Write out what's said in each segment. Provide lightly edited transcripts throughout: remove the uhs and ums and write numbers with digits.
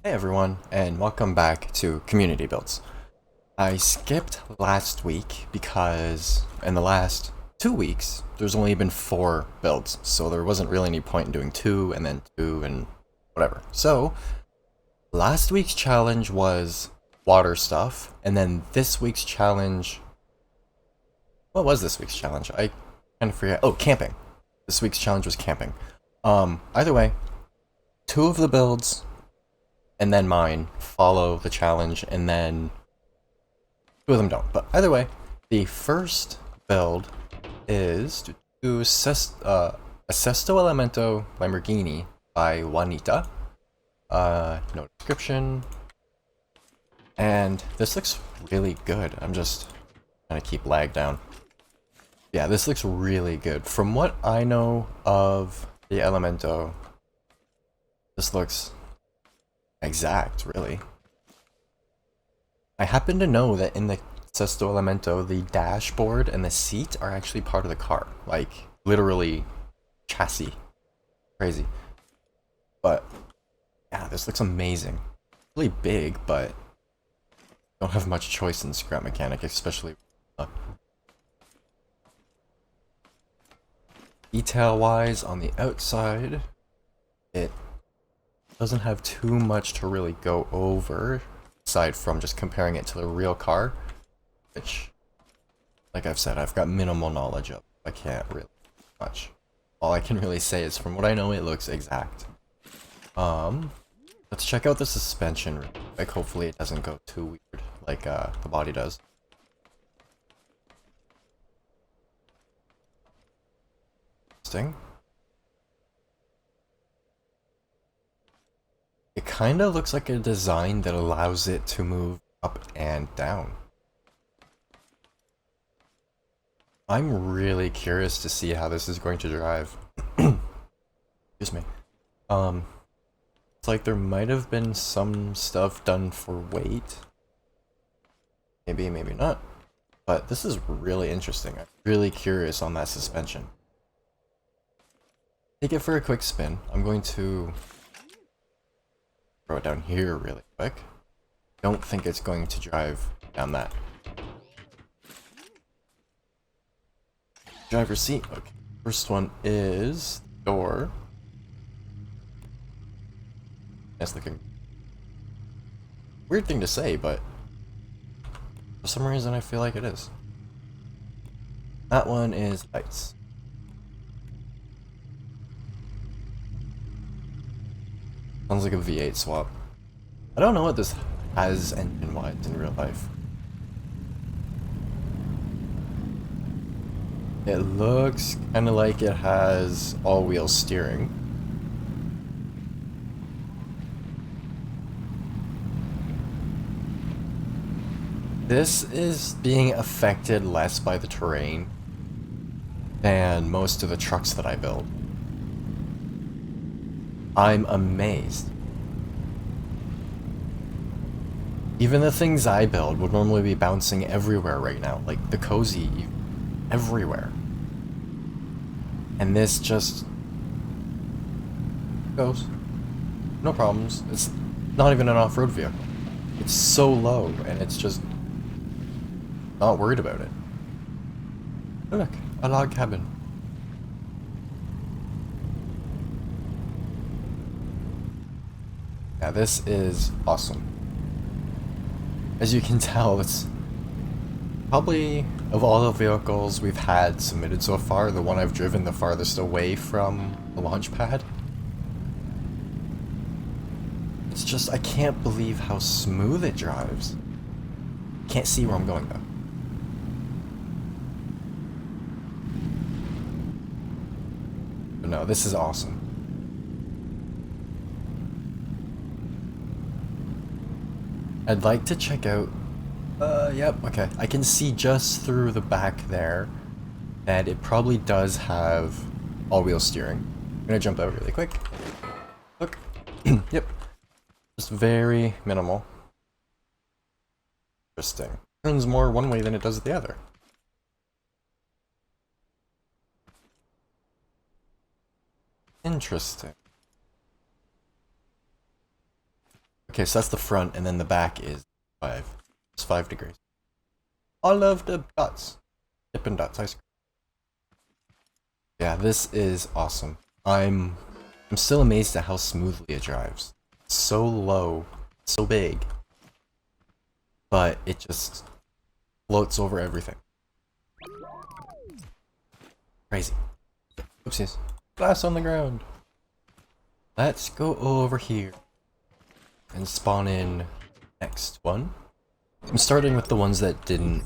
Hey everyone, and welcome back to Community Builds. I skipped last week because in the last 2 weeks, there's only been 4 builds, so there wasn't really any point in doing 2 and then 2 and whatever. So, last week's challenge was water stuff, and then this week's challenge... What was this week's challenge? I kind of forget. Oh, camping. This week's challenge was camping. Either way, 2 of the builds and then mine follow the challenge, and then 2 of them don't. But either way, the first build is to Sesto Elemento Lamborghini by Juanita. No description. And this looks really good. I'm just trying to keep lag down. Yeah, this looks really good. From what I know of the Elemento, this looks exact, really. I happen to know that in the Sesto Elemento, the dashboard and the seat are actually part of the car. Like, literally, chassis. Crazy. But, yeah, this looks amazing. Really big, but don't have much choice in scrap mechanic, especially detail-wise on the outside. It doesn't have too much to really go over, aside from just comparing it to the real car, which, like I've said, I've got minimal knowledge of. I can't really much. All I can really say is from what I know, it looks exact. Let's check out the suspension real quick. Hopefully it doesn't go too weird like the body does. Interesting. It kind of looks like a design that allows it to move up and down. I'm really curious to see how this is going to drive. Excuse me. It's like there might have been some stuff done for weight. Maybe, maybe not. But this is really interesting. I'm really curious on that suspension. Take it for a quick spin. I'm going to throw it down here really quick. Don't think it's going to drive down that. Driver's seat. Okay. First one is door. Nice looking. Weird thing to say, but for some reason I feel like it is. That one is lights. Sounds like a V8 swap. I don't know what this has engine-wise in real life. It looks kind of like it has all-wheel steering. This is being affected less by the terrain than most of the trucks that I build. I'm amazed. Even the things I build would normally be bouncing everywhere right now, like the cozy, everywhere. And this just goes. No problems. It's not even an off-road vehicle. It's so low, and it's just not worried about it. Oh, look, a log cabin. Yeah, this is awesome. As you can tell, it's probably, of all the vehicles we've had submitted so far, the one I've driven the farthest away from the launch pad. It's just, I can't believe how smooth it drives. Can't see where I'm going though. But no, this is awesome. I'd like to check out... yep, okay. I can see just through the back there that it probably does have all-wheel steering. I'm gonna jump out really quick. Look. Yep. Just very minimal. Interesting. Turns more one way than it does the other. Interesting. Okay, so that's the front, and then the back is 5. It's 5 degrees. I love the dots. Dippin' Dots ice cream. Yeah, this is awesome. I'm still amazed at how smoothly it drives. It's so low, so big, but it just floats over everything. Crazy. Oopsies. Glass on the ground. Let's go over here and spawn in next one. I'm starting with the ones that didn't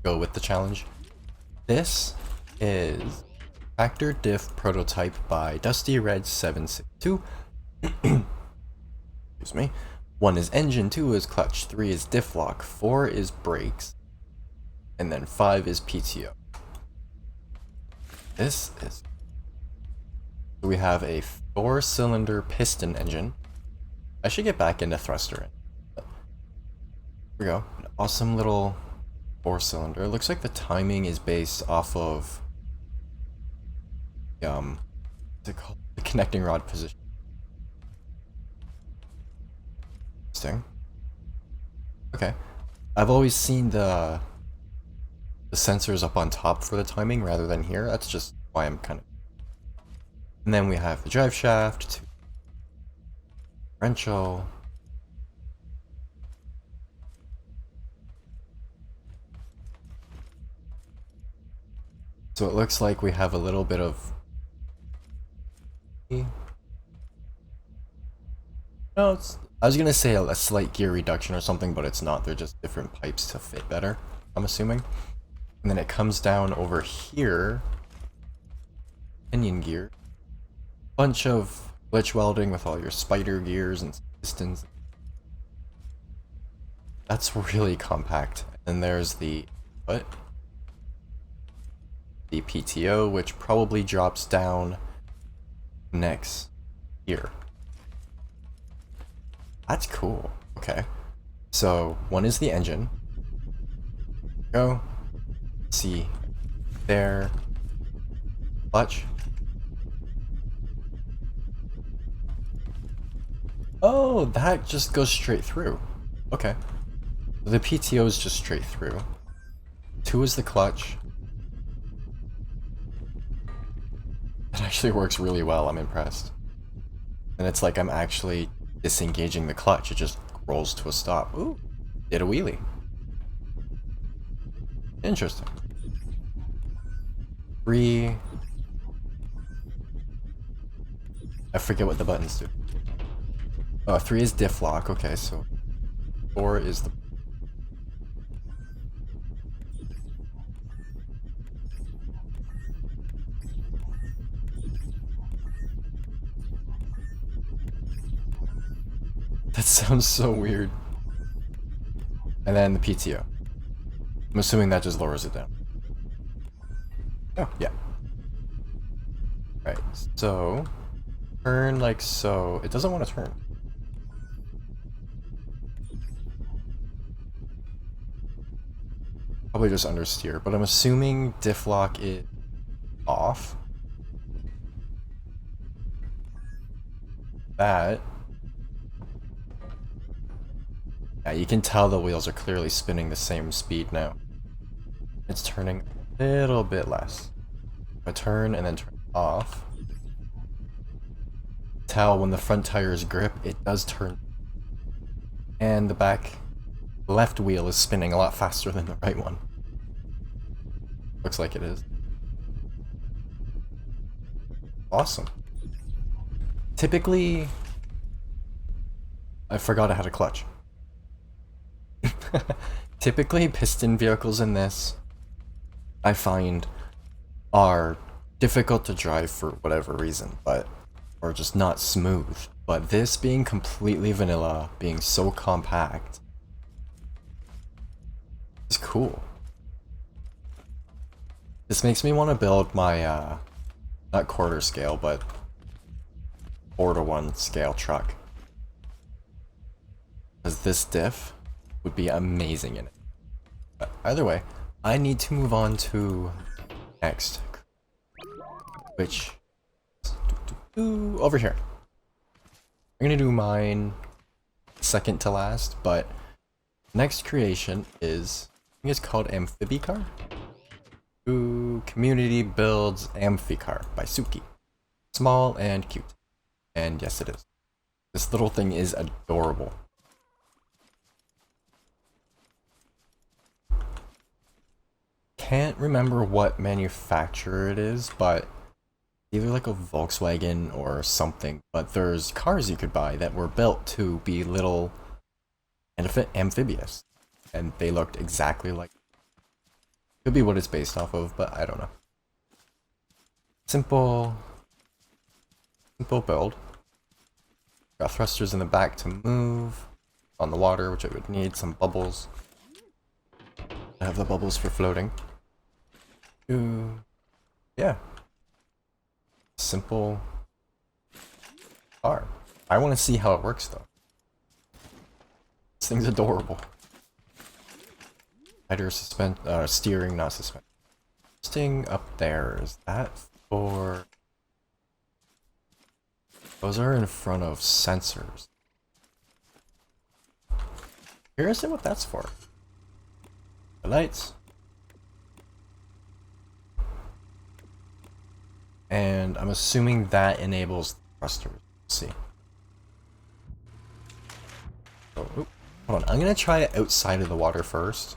go with the challenge. This is Factor Diff Prototype by Dusty Red 762. Excuse me. 1 is engine, 2 is clutch, 3 is diff lock, 4 is brakes, and then 5 is PTO. This is... We have a 4-cylinder piston engine. I should get back into thruster. Here we go. An awesome little 4-cylinder. It looks like the timing is based off of what's it called? The connecting rod position. Interesting. Okay. I've always seen the sensors up on top for the timing rather than here. That's just why I'm kind of... And then we have the drive shaft, differential, so it looks like we have a little bit of... No, it's... I was gonna say a slight gear reduction or something, but it's not. They're just different pipes to fit better, I'm assuming. And then it comes down over here. Pinion gear. Bunch of glitch welding with all your spider gears and pistons. That's really compact. And then there's the... what? The PTO, which probably drops down next here. That's cool. Okay. So, 1 is the engine. Go. See. There. Clutch. Oh, that just goes straight through. Okay. The PTO is just straight through. 2 is the clutch. It actually works really well, I'm impressed. And it's like I'm actually disengaging the clutch, it just rolls to a stop. Ooh, did a wheelie. Interesting. 3... I forget what the buttons do. Oh, 3 is diff lock, okay, so 4 is the... That sounds so weird. And then the PTO. I'm assuming that just lowers it down. Oh, yeah. Right, so... turn like so. It doesn't want to turn. Probably just understeer, but I'm assuming diff lock is off. That... yeah, you can tell the wheels are clearly spinning the same speed now. It's turning a little bit less. I turn and then turn off. Tell when the front tires grip, it does turn. And the back left wheel is spinning a lot faster than the right one. Looks like it is. Awesome. Typically, I forgot I had a clutch. Typically, piston vehicles in this, I find, are difficult to drive for whatever reason, or just not smooth. But this being completely vanilla, being so compact, is cool. This makes me want to build my, not quarter scale, but 4:1 scale truck. Because this diff would be amazing in it. But either way, I need to move on to next, which is over here. I'm gonna do mine second to last, but next creation is, I think it's called Amphibicar? Ooh, community builds Amphicar by Suki. Small and cute. And yes, it is. This little thing is adorable. Can't remember what manufacturer it is, but either like a Volkswagen or something. But there's cars you could buy that were built to be little amphibious, and they looked exactly like. Could be what it's based off of, but I don't know. Simple build. Got thrusters in the back to move on the water, which I would need. Some bubbles. I have the bubbles for floating. Ooh. Yeah. Simple car. I want to see how it works though. This thing's adorable. Lighter steering, not suspension. Sting up there, is that for... Those are in front of sensors. Curious what that's for. The lights. And I'm assuming that enables the thrusters. Let's see. Oh, hold on, I'm gonna try it outside of the water first.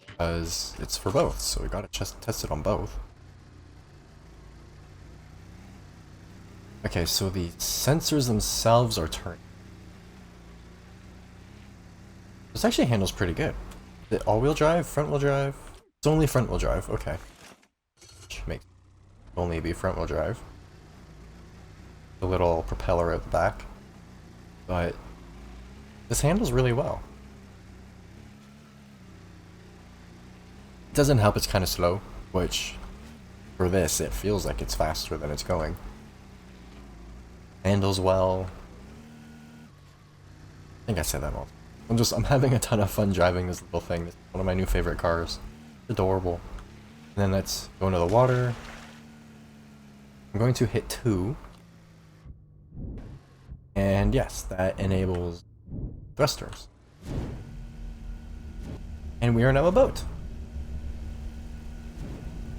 Because it's for both, so we gotta just test it on both. Okay, so the sensors themselves are turning. This actually handles pretty good. Is it all-wheel drive? Front-wheel drive? It's only front-wheel drive, okay. Which makes it only be front-wheel drive. The little propeller at the back. But this handles really well. It doesn't help it's kind of slow, which for this it feels like it's faster than it's going. Handles well. I think I said that all. I'm having a ton of fun driving this little thing. It's one of my new favorite cars. It's adorable. And then let's go into the water. I'm going to hit 2. And yes, that enables thrusters. And we are now a boat.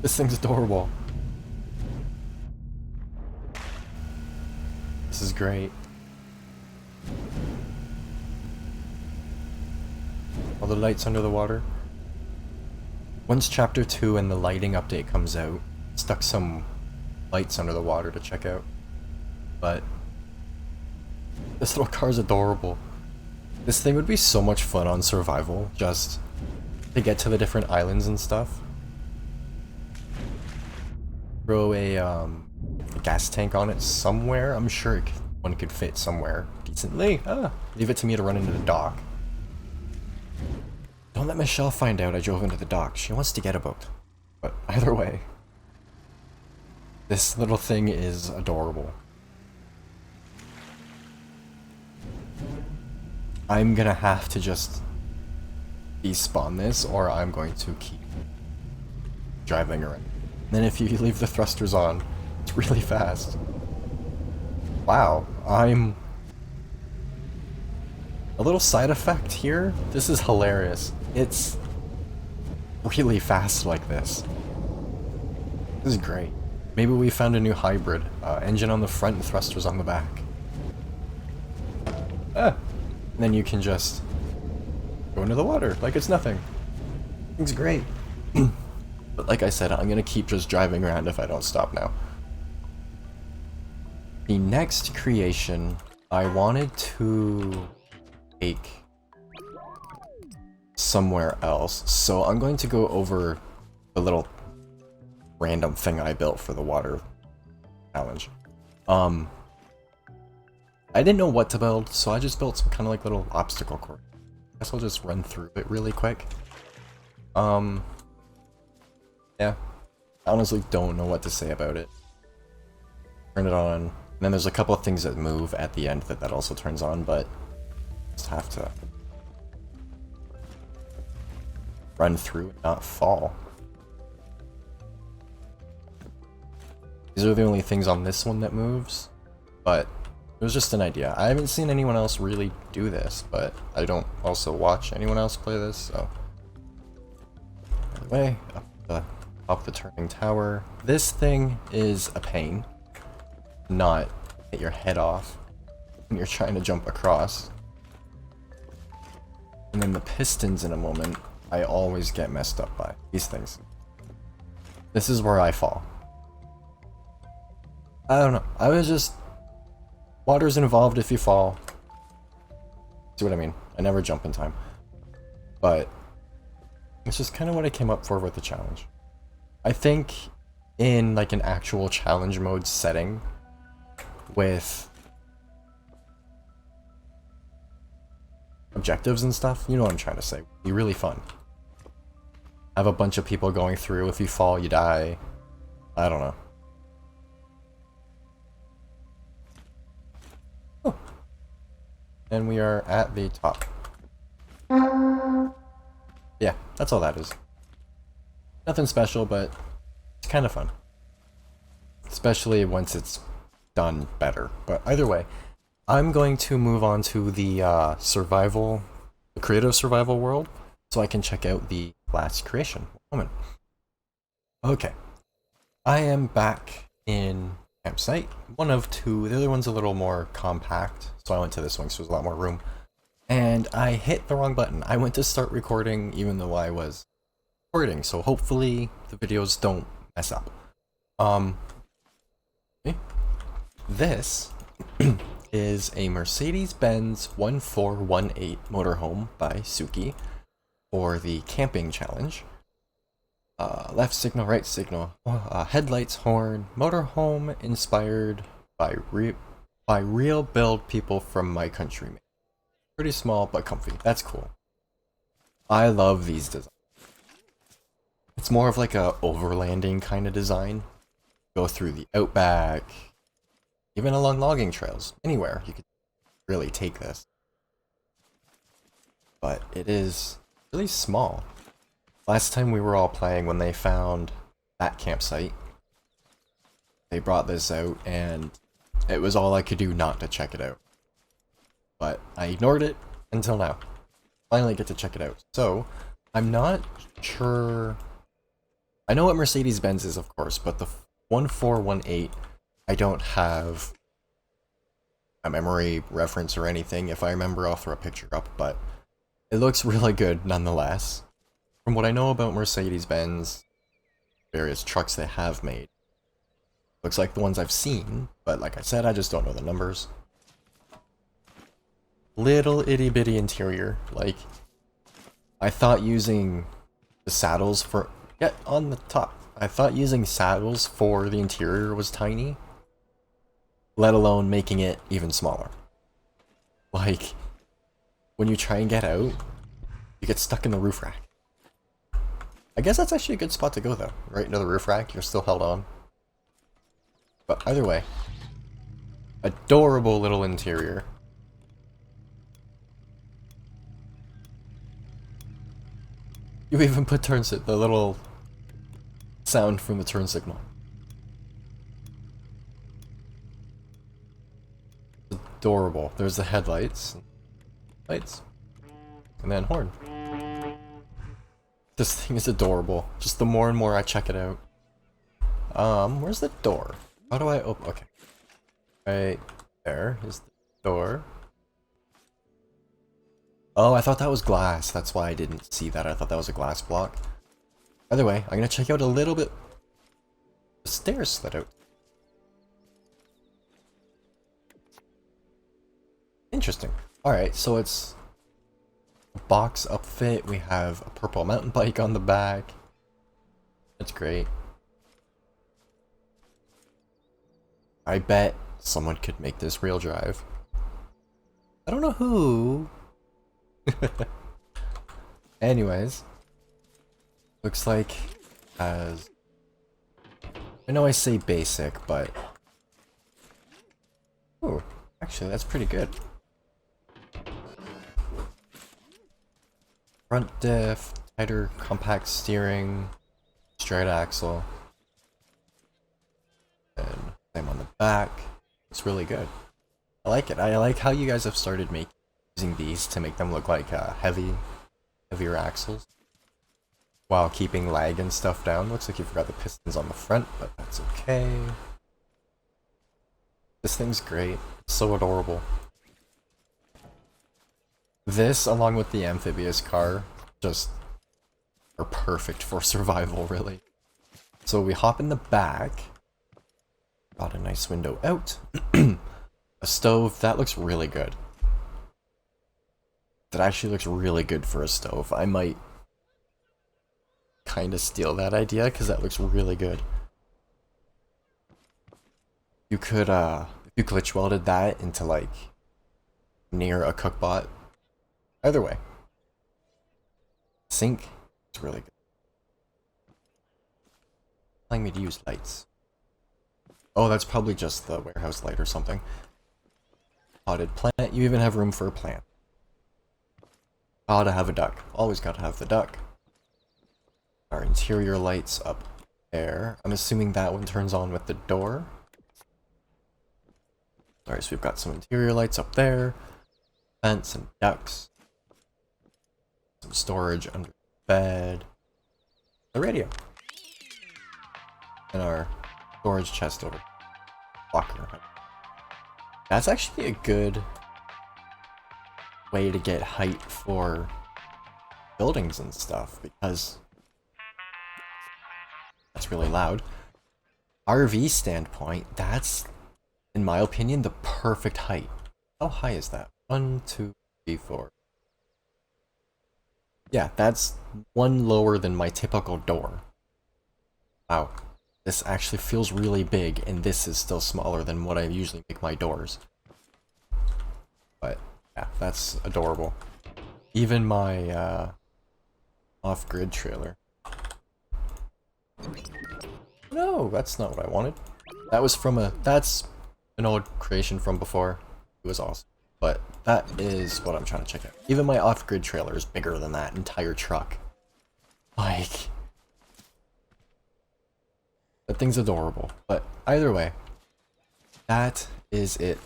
This thing's adorable. This is great. All the lights under the water. Once chapter 2 and the lighting update comes out, stuck some lights under the water to check out. But this little car's adorable. This thing would be so much fun on survival, just to get to the different islands and stuff. Throw a gas tank on it somewhere. I'm sure one could fit somewhere decently. Leave it to me to run into the dock. Don't let Michelle find out I drove into the dock. She wants to get a boat. But either way, this little thing is adorable. I'm gonna have to just despawn this, or I'm going to keep driving around. And then if you leave the thrusters on, it's really fast. Wow, I'm... A little side effect here? This is hilarious. It's really fast like this. This is great. Maybe we found a new hybrid. Engine on the front and thrusters on the back. And then you can just go into the water like it's nothing. It's great. But like I said, I'm gonna keep just driving around if I don't stop now. The next creation, I wanted to take somewhere else, so I'm going to go over the little random thing I built for the water challenge. I didn't know what to build, so I just built some kind of like little obstacle course. I guess I'll just run through it really quick. Yeah, I honestly don't know what to say about it. Turn it on, and then there's a couple of things that move at the end that also turns on, but just have to run through and not fall. These are the only things on this one that moves, but It was just an idea. I haven't seen anyone else really do this, but I don't also watch anyone else play this, so. Anyway, up the turning tower. This thing is a pain. Not hit your head off when you're trying to jump across. And then the pistons in a moment, I always get messed up by these things. This is where I fall. I don't know. I was just... Water's involved if you fall. See what I mean? I never jump in time. But it's just kind of what I came up for with the challenge. I think in like an actual challenge mode setting with objectives and stuff, you know what I'm trying to say. It'd be really fun. Have a bunch of people going through. If you fall, you die. I don't know. Oh. And we are at the top. Yeah, that's all that is. Nothing special, but it's kind of fun. Especially once it's done better. But either way, I'm going to move on to the the creative survival world, so I can check out the last creation. Moment. Okay. I am back in campsite. One of two. The other one's a little more compact, so I went to this one so there's a lot more room. And I hit the wrong button. I went to start recording even though I was recording, so hopefully the videos don't mess up. This is a Mercedes-Benz 1418 motorhome by Suki for the camping challenge. Left signal, right signal, headlights, horn, motorhome inspired by real build people from my country. Pretty small but comfy. That's cool. I love these designs. It's more of like a overlanding kind of design. Go through the outback, even along logging trails. Anywhere you could really take this. But it is really small. Last time we were all playing, when they found that campsite, they brought this out and it was all I could do not to check it out. But I ignored it until now. Finally get to check it out. So, I'm not sure... I know what Mercedes-Benz is, of course, but the 1418, I don't have a memory reference or anything. If I remember, I'll throw a picture up, but it looks really good nonetheless. From what I know about Mercedes-Benz, various trucks they have made, looks like the ones I've seen, but like I said, I just don't know the numbers. Little itty bitty interior. Like, I thought using the saddles for... Yeah, on the top. I thought using saddles for the interior was tiny, let alone making it even smaller. Like, when you try and get out, you get stuck in the roof rack. I guess that's actually a good spot to go though. Right into the roof rack, you're still held on. But either way, adorable little interior. You even put the little sound from the turn signal. Adorable. There's the headlights. Lights. And then horn. This thing is adorable. Just the more and more I check it out. Where's the door? How do I open? Okay. Right there is the door. Oh, I thought that was glass. That's why I didn't see that. I thought that was a glass block. Either way, I'm gonna check out a little bit. The stairs slid out. Interesting. Alright, so it's a box upfit. We have a purple mountain bike on the back. That's great. I bet someone could make this real drive. I don't know who. Anyways, looks like as I know I say basic, but oh, actually that's pretty good. Front diff, tighter compact steering, straight axle, and same on the back. It's really good. I like it. I like how you guys have started using these to make them look like heavier axles, while keeping lag and stuff down. Looks like you forgot the pistons on the front, but that's okay. This thing's great. It's so adorable. This, along with the amphibious car, just are perfect for survival, really. So we hop in the back. Got a nice window out. A stove, that looks really good. That actually looks really good for a stove. I might kind of steal that idea, because that looks really good. You could, if you glitch welded that into, like, near a cookbot. Either way. Sink, it's really good. Telling me to use lights. Oh, that's probably just the warehouse light or something. Potted plant, you even have room for a plant. Gotta have a duck. Always gotta have the duck. Our interior lights up there. I'm assuming that one turns on with the door. Alright, so we've got some interior lights up there. Vents and ducts. Some storage under the bed. The radio. And our storage chest over locker. That's actually a good way to get height for buildings and stuff, because that's really loud. RV standpoint, that's, in my opinion, the perfect height. How high is that? 1, 2, 3, 4. Yeah, that's one lower than my typical door. Wow. This actually feels really big, and this is still smaller than what I usually make my doors. But, yeah, that's adorable. Even my, off-grid trailer. No, that's not what I wanted. That was from that's an old creation from before. It was awesome. But that is what I'm trying to check out. Even my off-grid trailer is bigger than that entire truck. Like, that thing's adorable. But either way, that is it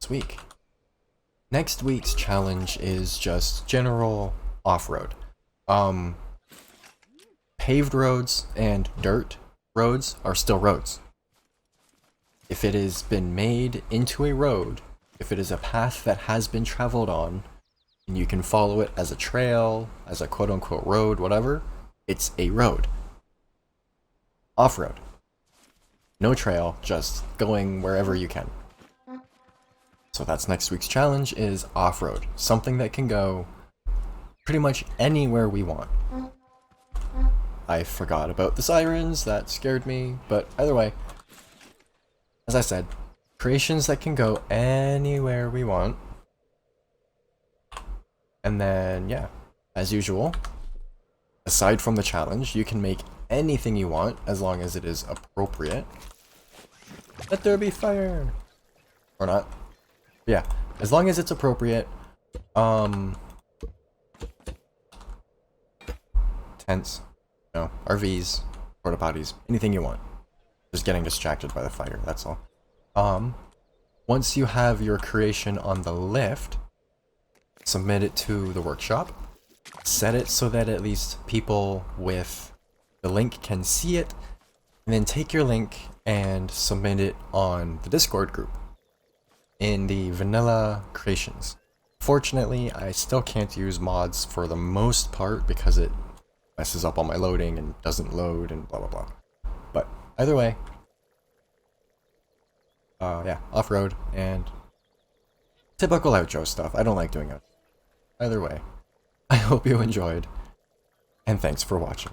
this week. Next week's challenge is just general off-road. Paved roads and dirt roads are still roads. If it has been made into a road, if it is a path that has been traveled on, and you can follow it as a trail, as a quote-unquote road, whatever, it's a road. Off-road. No trail, just going wherever you can. So that's next week's challenge, is off-road. Something that can go pretty much anywhere we want. I forgot about the sirens, that scared me, but either way, as I said, creations that can go anywhere we want. And then, yeah, as usual, aside from the challenge, you can make anything you want as long as it is appropriate. Let there be fire! Or not. But yeah, as long as it's appropriate. Tents, no, RVs, porta potties, anything you want. Just getting distracted by the fire, that's all. Once you have your creation on the lift, submit it to the workshop. Set it so that at least people with the link can see it, and then take your link and submit it on the Discord group in the vanilla creations. Fortunately, I still can't use mods for the most part because it messes up all my loading and doesn't load and blah blah blah. But either way, yeah, off-road and typical outro stuff. I don't like doing it. Either way, I hope you enjoyed, and thanks for watching.